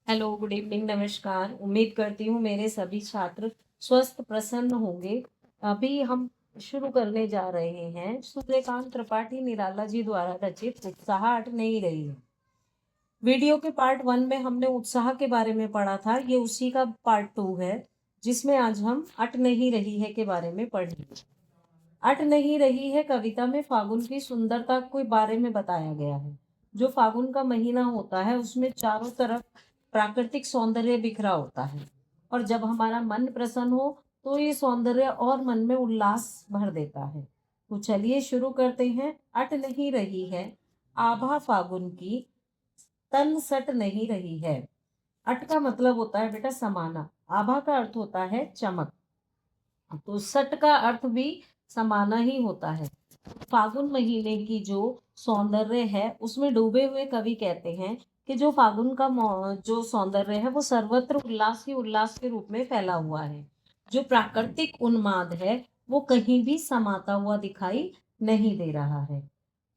Hello, good evening, नमस्कार। उम्मीद करती हूँ मेरे सभी छात्र स्वस्थ प्रसन्न होंगे। अभी हम शुरू करने जा रहे हैं सूर्यकांत त्रिपाठी निराला जी द्वारा रचित उत्साह अट नहीं रही है। वीडियो के पार्ट 1 में हमने उत्साह के बारे में पढ़ा था। ये उसी का पार्ट 2 है, जिसमें आज हम अट नहीं रही है के बारे में पढ़ेंगे। अट नहीं रही है कविता में फागुन की सुंदरता के बारे में बताया गया है। जो फागुन का महीना होता है उसमें चारों तरफ प्राकृतिक सौंदर्य बिखरा होता है, और जब हमारा मन प्रसन्न हो तो ये सौंदर्य और मन में उल्लास भर देता है। तो चलिए शुरू करते हैं। अट नहीं रही है आभा फागुन की, तन सट नहीं रही है। अट का मतलब होता है बेटा समाना, आभा का अर्थ होता है चमक, तो सट का अर्थ भी समाना ही होता है। फागुन महीने की जो सौंदर्य है उसमें डूबे हुए कवि कहते हैं कि जो फागुन का जो सौंदर्य है वो सर्वत्र उल्लास ही उल्लास के रूप में फैला हुआ है। जो प्राकृतिक उन्माद है वो कहीं भी समाता हुआ दिखाई नहीं दे रहा है।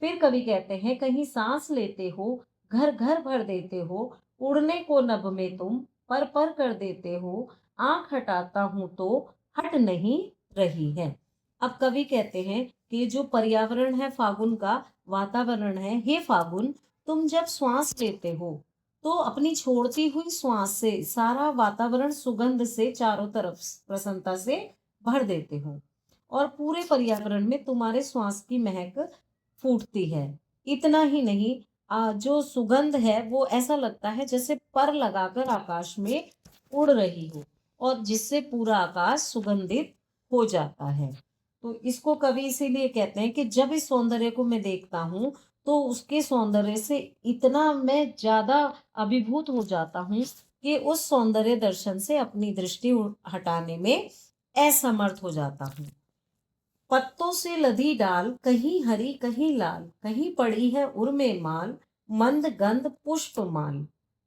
फिर कवि कहते हैं, कहीं सांस लेते हो, घर घर भर देते हो, उड़ने को नभ में तुम पर कर देते हो, आंख हटाता हूं तो हट नहीं रही है। अब कवि कहते हैं कि जो पर्यावरण है फागुन का वातावरण है, हे फागुन, तुम जब श्वास लेते हो तो अपनी छोड़ती हुई श्वास से सारा वातावरण सुगंध से चारों तरफ प्रसन्नता से भर देते हो, और पूरे पर्यावरण में तुम्हारे श्वास की महक फूटती है। इतना ही नहीं, जो सुगंध है वो ऐसा लगता है जैसे पर लगाकर आकाश में उड़ रही हो, और जिससे पूरा आकाश सुगंधित हो जाता है। तो इसको कवि इसीलिए कहते हैं कि जब इस सौंदर्य को मैं देखता हूँ तो उसके सौंदर्य से इतना मैं ज्यादा अभिभूत हो जाता हूँ कि उस सौंदर्य दर्शन से अपनी दृष्टि हटाने में असमर्थ हो जाता हूँ। पत्तों से लदी डाल, कहीं हरी कहीं लाल, कहीं पड़ी है उर्मे माल, मंद गंध पुष्प माल,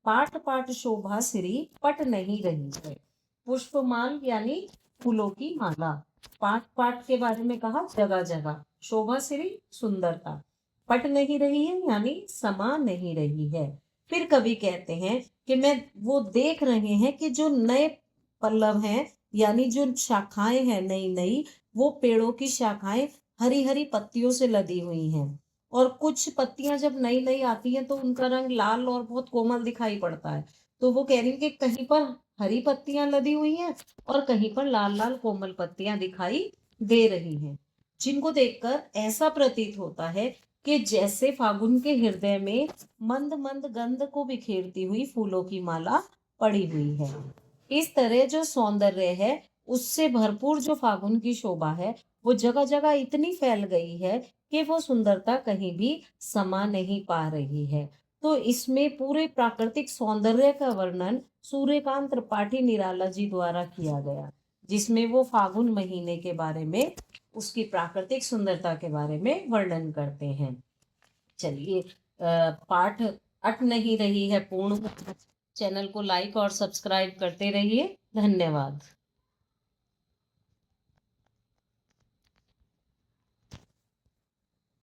पाट पाट शोभा सिरी पट नहीं रही है। पुष्पमाल यानी फूलों की माला। पाट पाट के बारे में कहा, जगह जगह। शोभा सिरी सुंदरता। पट नहीं रही है यानी समा नहीं रही है। फिर कवि कहते हैं कि मैं वो देख रहे हैं कि जो नए पल्लव हैं, यानी जो शाखाएं हैं नई नई, वो पेड़ों की शाखाएं हरी हरी पत्तियों से लदी हुई हैं। और कुछ पत्तियां जब नई नई आती हैं तो उनका रंग लाल और बहुत कोमल दिखाई पड़ता है। तो वो कह रही है कि कहीं पर हरी पत्तियां लदी हुई हैं और कहीं पर लाल लाल कोमल पत्तियां दिखाई दे रही हैं, जिनको देखकर ऐसा प्रतीत होता है कि जैसे फागुन के हृदय में मंद मंद गंध को बिखेरती हुई फूलों की माला पड़ी हुई है। इस तरह जो सौंदर्य है उससे भरपूर जो फागुन की शोभा है वो जगह जगह इतनी फैल गई है कि वो सुंदरता कहीं भी समा नहीं पा रही है। तो इसमें पूरे प्राकृतिक सौंदर्य का वर्णन सूर्यकांत त्रिपाठी निराला जी द्वारा किया गया, जिसमें वो फागुन महीने के बारे में, उसकी प्राकृतिक सुंदरता के बारे में वर्णन करते हैं। चलिए, पाठ अट नहीं रही है पूर्ण। चैनल को लाइक और सब्सक्राइब करते रहिए। धन्यवाद।